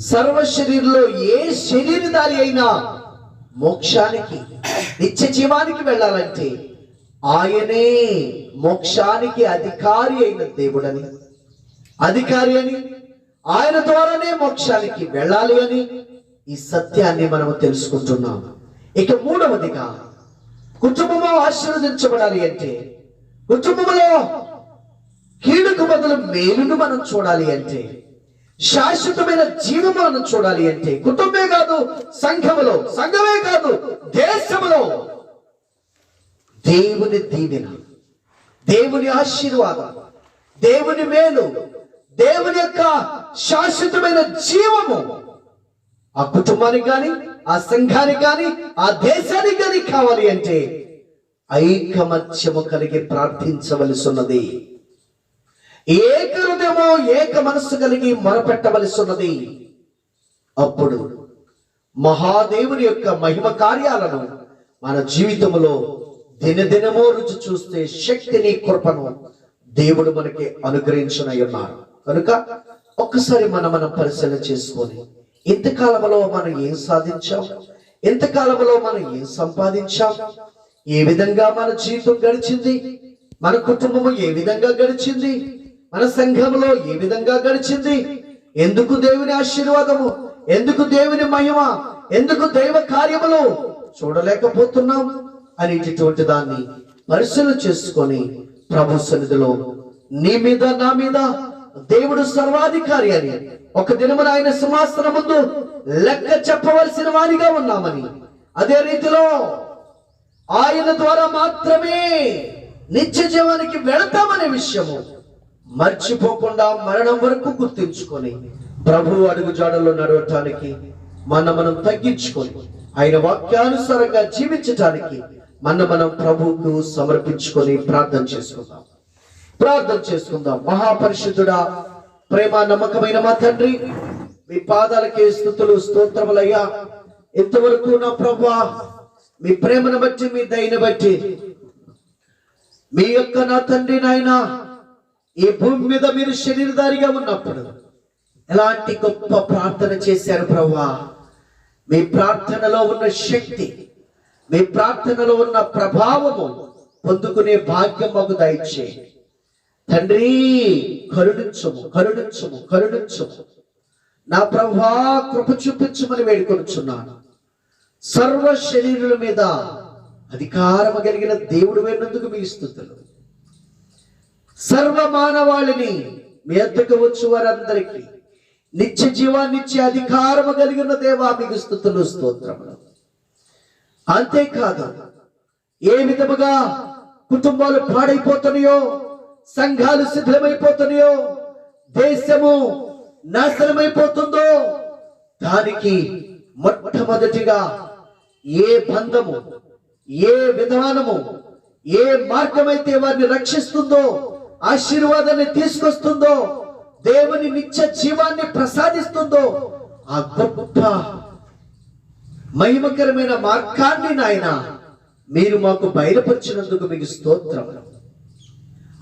సర్వ శరీరంలో ఏ శరీరధారి అయినా మోక్షానికి, నిత్య జీవానికి వెళ్ళాలంటే ఆయనే మోక్షానికి అధికారి అయిన దేవుడని, అధికారి అని, ఆయన ద్వారానే మోక్షానికి వెళ్ళాలి అని ఈ సత్యాన్ని మనము తెలుసుకుంటున్నాం. ఇక 3వదిగా, కుటుంబము ఆశీర్వదించబడాలి అంటే, కుటుంబంలో కీడుకు బదులు మేలును మనం చూడాలి అంటే, శాశ్వతమైన జీవము మనం చూడాలి అంటే, కుటుంబమే కాదు సంఘములో, సంఘమే కాదు దేశములో దేవుని దీవెన, దేవుని ఆశీర్వాదం, దేవుని మేలు, దేవుని యొక్క శాశ్వతమైన జీవము ఆ కుటుంబానికి కానీ, ఆ సంఘానికి కానీ, ఆ దేశానికి కానీ కావాలి అంటే ఐకమత్యము కలిగి ప్రార్థించవలసి ఉన్నది. ఏక హృదయము, ఏక మనస్సు కలిగి మొరపెట్టవలసి ఉన్నది. అప్పుడు మహాదేవుని యొక్క మహిమ కార్యాలను మన జీవితంలో దినదినమో రుచి చూస్తే శక్తిని, కృపను దేవుడు మనకి అనుగ్రహించనై ఉన్నారు. కనుక ఒక్కసారి మనం పరిశీలన చేసుకొని, ఇంతకాలంలో మనం ఏం సాధించాం, ఇంతకాలంలో మనం ఏం సంపాదించాం, ఏ విధంగా మన జీవితం గడిచింది, మన కుటుంబము ఏ విధంగా గడిచింది, మన సంఘంలో ఏ విధంగా గడిచింది, ఎందుకు దేవుని ఆశీర్వాదము, ఎందుకు దేవుని మహిమ, ఎందుకు దైవ కార్యములు చూడలేకపోతున్నాం అనేటటువంటి దాన్ని పరిశీలన చేసుకొని ప్రభు సన్నిధిలో నీ మీద, నా మీద దేవుడు సర్వాధికారి అని ఒక దినమున ఆయన సింహాసనం ముందు లెక్క చెప్పవలసిన వారిగా ఉన్నామని, అదే రీతిలో ఆయన ద్వారా మాత్రమే నిత్య జీవానికి వెళతామనే విషయము మర్చిపోకుండా మరణం వరకు గుర్తించుకొని ప్రభు అడుగు జాడల్లో నడవటానికి మనం తగ్గించుకొని ఆయన వాక్యానుసారంగా జీవించటానికి మనం ప్రభువుకు సమర్పించుకొని ప్రార్థన చేసుకుందాం. మహాపరిశుద్ధుడా, ప్రేమ నమ్మకమైన మా తండ్రి, మీ పాదాలకే స్తుతులు స్తోత్రములయ్యా. ఇంతవరకు నా ప్రభువా, మీ ప్రేమను బట్టి, మీ దయను బట్టి, మీ యొక్క నా తండ్రి నాయన ఈ భూమి మీద మీరు శరీరధారిగా ఉన్నప్పుడు ఎలాంటి గొప్ప ప్రార్థన చేశారు ప్రభువా. మీ ప్రార్థనలో ఉన్న శక్తి, మీ ప్రార్థనలో ఉన్న ప్రభావము పొందుకునే భాగ్యం మాకు దయచేయండి తండ్రి. కరుణించుము నా ప్రభువా, కృప చూపించమని వేడుకొనుచున్నాను. సర్వ శరీరుల మీద అధికారము కలిగిన దేవుడు అయినందుకు మీ స్తుతులు. సర్వ మానవాళిని మీ వద్దకు వచ్చు వారందరికీ నిత్య జీవాన్నిచ్చే అధికారము కలిగిన దేవా మీకు స్తుతులు స్తోత్రములు. అంతేకాదు, ఏ విధముగా కుటుంబాలు పాడైపోతున్నాయో, సంఘాలు శిథిలమైపోతున్నాయో, దేశము నాశనమైపోతుందో, దానికి మొట్టమొదటిగా ఏ బంధము, ఏ విధానము, ఏ మార్గమైతే వారిని రక్షిస్తుందో, ఆశీర్వాదాన్ని తీసుకొస్తుందో, దేవుని నిత్య జీవాన్ని ప్రసాదిస్తుందో, ఆ గొప్ప మహిమకరమైన మార్గాన్ని నాయన మీరు మాకు బయలుపరిచినందుకు మీకు స్తోత్రం.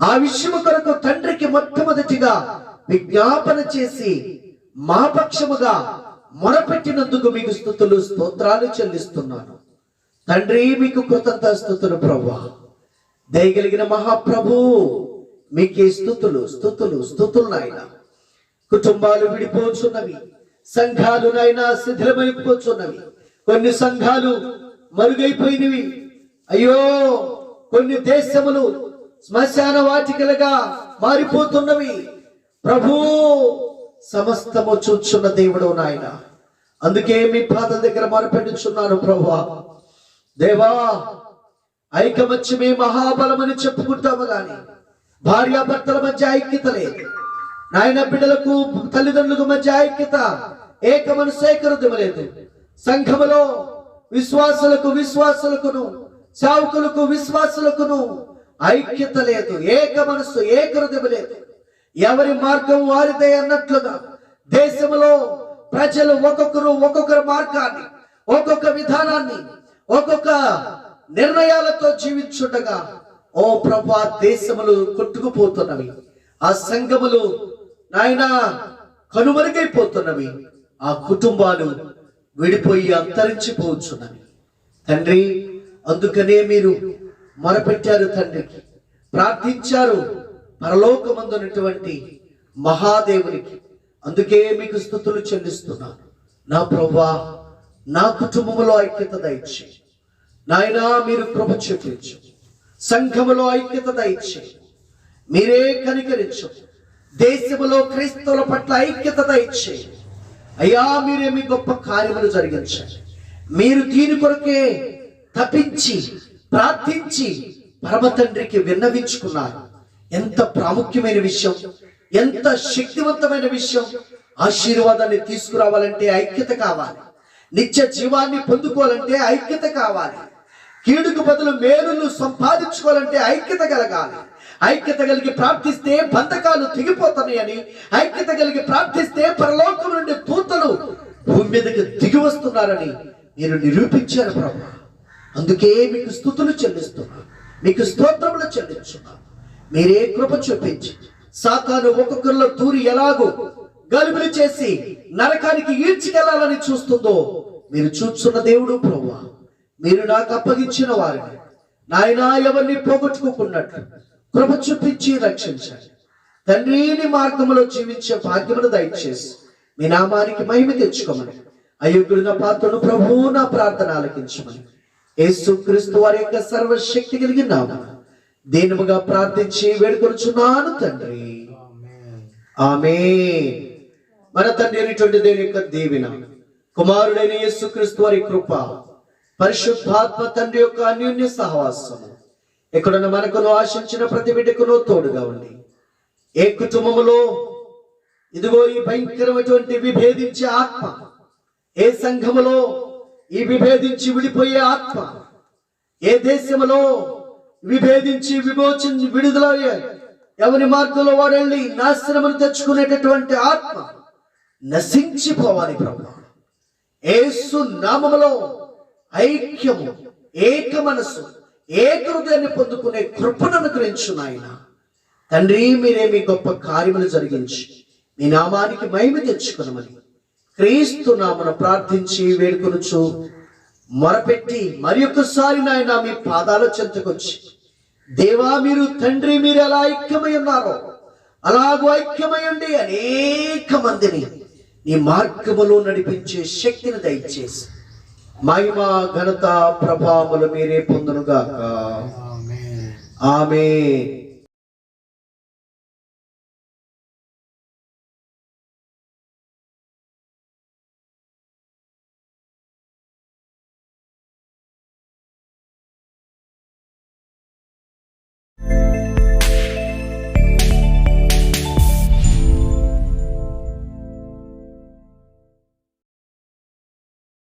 ఆ విషయము కొరకు తండ్రికి మొట్టమొదటిగా విజ్ఞాపన చేసి మా పక్షముగా మొరపెట్టినందుకు మీకు స్తుతులు స్తోత్రాలు చెల్లిస్తున్నాను తండ్రి. మీకు కృతజ్ఞతాస్తుతులు ప్రభువా. దయగలిగిన మహాప్రభు మీకే స్తుతులు నాయన. కుటుంబాలు విడిపోచున్నవి, సంఘాలు నాయన శిథిలమైపోచున్నవి, కొన్ని సంఘాలు మరుగైపోయినవి. అయ్యో, కొన్ని దేశములు శ్మశాన వాటికలుగా మారిపోతున్నవి. ప్రభు సమస్తము చూచున్న దేవుడు నాయన. అందుకే మీ పాదల దగ్గర మొరపెట్టుచున్నాను ప్రభువా. దేవా, ఐకమత్యమే మహాబలమని చెప్పుకుంటాము గాని భార్యాభర్తల మధ్య ఐక్యత లేదు నాయన. బిడ్డలకు తల్లిదండ్రులకు మధ్య ఐక్యత, ఏక మనసు, ఏక హృదయం లేదు. సంఘములో విశ్వాసులకును, సేవకులకు విశ్వాసులకును ఐక్యత లేదు, ఏక మనసు, ఏక హృదయం లేదు. ఎవరి మార్గం వారిదే అన్నట్లుగా దేశంలో ప్రజలు ఒక్కొక్కరు ఒక్కొక్కరి మార్గాన్ని, ఒక్కొక్క విధానాన్ని, ఒక్కొక్క నిర్ణయాలతో జీవించుండగా ఓ ప్రభువా దేశములు కొట్టుకుపోతున్నవి, ఆ సంఘములు నాయన కనుమరుగైపోతున్నవి, ఆ కుటుంబాలు విడిపోయి అంతరించిపోవచ్చున్నవి తండ్రి. అందుకనే మీరు మొరపెట్టారు తండ్రికి, ప్రార్థించారు పరలోకమందున్నటువంటి మహాదేవునికి. అందుకే మీకు స్తుతులు చెల్లిస్తున్నాను. నా ప్రభువా, నా కుటుంబములో ఐక్యత దయచే నాయనా, మీరు కృప చూపించు. సంఘములో ఐక్యత దయచే, మీరే కనికరించు. దేశములో క్రైస్తవుల పట్ల ఐక్యత దయచే అయ్యా. మీరే మీ గొప్ప కార్యములు జరిగించండి. మీరు దీని కొరకే తప్పించి ప్రార్థించి పరమ తండ్రికి విన్నవించుకున్నారు. ఎంత ప్రాముఖ్యమైన విషయం, ఎంత శక్తివంతమైన విషయం. ఆశీర్వాదాన్ని తీసుకురావాలంటే ఐక్యత కావాలి. నిత్య జీవాన్ని పొందుకోవాలంటే ఐక్యత కావాలి. కీడుకు బదులు మేలును సంపాదించుకోవాలంటే ఐక్యత కలగాలి. ఐక్యత కలిగి ప్రార్థిస్తే బంధకాలు తెగిపోతున్నాయని, ఐక్యత కలిగి ప్రార్థిస్తే పరలోకం నుండి దూతలు భూమి మీదకి దిగి వస్తున్నారని మీరు నిరూపించారు ప్రభు. అందుకే మీకు స్తుతులు చెల్లిస్తున్నాను, మీకు స్తోత్రములు చెల్లించున్నాను. మీరే కృప చూపించి సాతాను ఒక్కొక్కరిలో దూరి ఎలాగో గలుబులు చేసి నరకానికి ఈడ్చికెళ్లాలని చూస్తుందో మీరు చూస్తున్న దేవుడు ప్రభువా. మీరు నాకు అప్పగించిన వారిని నాయనా ఎవరిని పోగొట్టుకోకున్నట్లు కృప చూపించి రక్షించండి తండ్రిని. మార్గంలో జీవించే భాగ్యమును దయచేసి మీ నామానికి మహిమ తెచ్చుకోమని, అయోగ్యుడిన పాత్రను ప్రభువు నా ప్రార్థన ఆలకించమని యేసుక్రీస్తు వారి యొక్క సర్వశక్తి కలిగిన నామమున దీనముగా ప్రార్థించి వేడుకొనుచున్నాను తండ్రి, ఆమేన్. మన తండ్రి అయినటువంటి దేవుని యొక్క దీవెన, కుమారుడైన యేసుక్రీస్తు వారి కృప, పరిశుద్ధాత్మ తండ్రి యొక్క అన్యోన్య సహవాసము ఎక్కడున్న మనకును ఆశించిన ప్రతి బిడ్డకును తోడుగా ఉండి, ఏ కుటుంబములో ఇదిగో ఈ భయంకరమైనటువంటి విభేదించే ఆత్మ, ఏ సంఘములో ఈ విభేదించి విడిపోయే ఆత్మ, ఏ దేశములో విభేదించి విమోచించి విడుదల ఎవరి మార్గంలో వాడెళ్ళి నాశనమును తెచ్చుకునేటటువంటి ఆత్మ నశించిపోవాలి ప్రభు. యేసు నామములో ఐక్యము, ఏక మనసు, ఏక హృదయాన్ని పొందుకునే కృపను అనుగ్రహించు నాయన తండ్రి. మీరే మీ గొప్ప కార్యములు జరిగించి మీ నామానికి మహిమ తెచ్చుకునమని క్రీస్తు నామమున ప్రార్థించి వేడుకొనుచు మొరపెట్టి మరి ఒక్కసారి నాయన మీ పాదాల చెంతకొచ్చి, దేవా మీరు తండ్రి మీరు ఎలా ఐక్యమై ఉన్నారో అలాగూ ఐక్యమై ఉండి అనేక మందిని నీ మార్గములో నడిపించే శక్తిని దయచేసి మహిమ ఘనత ప్రభావములు మీరే పొందునుగాక. ఆమేన్.